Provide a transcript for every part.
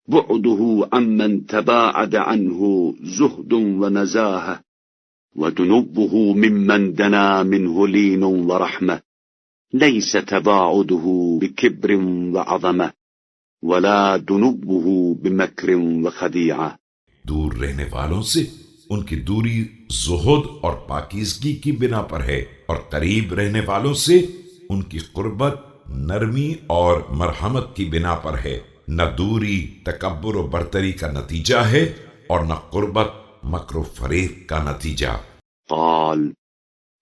بعده عمن تباعد عنه زهد ونزاهة، وتنبه ممن دنا منه لين ورحمة، ليس تباعده بكبر وعظمة ولا دنبه بمكر وخديعة۔ دور رہنے والوں سے ان کی دوری زہد اور پاکیزگی کی بنا پر ہے، اور قریب رہنے والوں سے ان کی قربت نرمی اور مرحمت کی بنا پر ہے۔ نہ دوری تکبر و برتری کا نتیجہ ہے اور نہ قربت مکر و فریب کا نتیجہ۔ قال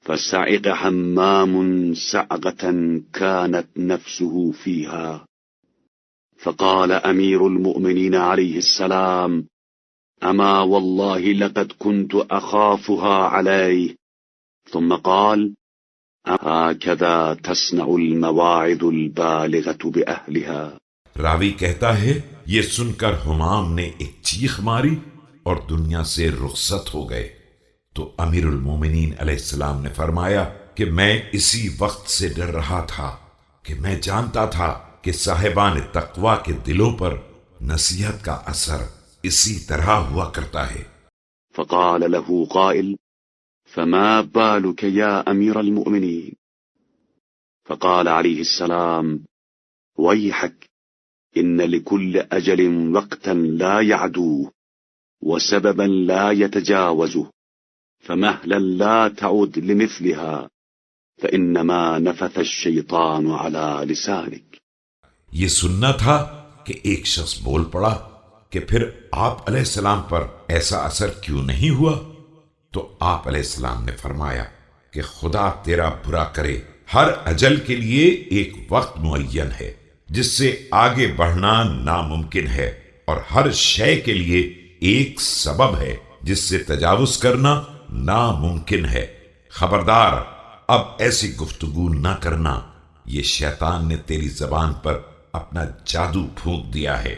فصعق حمام صعقة كانت نفسه فيها، فقال أمير المؤمنين عليه السلام: أما والله لقد كنت أخافها عليه. ثم قال: هكذا تصنع المواعظ البالغة بأهلها۔ راوی کہتا ہے یہ سن کر حمام نے ایک چیخ ماری اور دنیا سے رخصت ہو گئے، تو امیر المومنین علیہ السلام نے فرمایا کہ میں اسی وقت سے ڈر رہا تھا کہ میں جانتا تھا کہ صاحبان تقوی کے دلوں پر نصیحت کا اثر اسی طرح ہوا کرتا ہے۔ فقال له قائل: فما بالك يا أمير المؤمنين؟ فقال عليه السلام: ويحك، إن لكل أجل وقتا لا يعدوه وسببا لا يتجاوزه، فمهلا لا تعد لمثلها، فإنما نفث الشيطان على لسانك۔ یہ سننا تھا کہ ایک شخص بول پڑا کہ پھر آپ علیہ السلام پر ایسا اثر کیوں نہیں ہوا؟ تو آپ علیہ السلام نے فرمایا کہ خدا تیرا برا کرے، ہر اجل کے لیے ایک وقت معین ہے جس سے آگے بڑھنا ناممکن ہے، اور ہر شے کے لیے ایک سبب ہے جس سے تجاوز کرنا ناممکن ہے۔ خبردار، اب ایسی گفتگو نہ کرنا، یہ شیطان نے تیری زبان پر اپنا جادو پھونک دیا ہے۔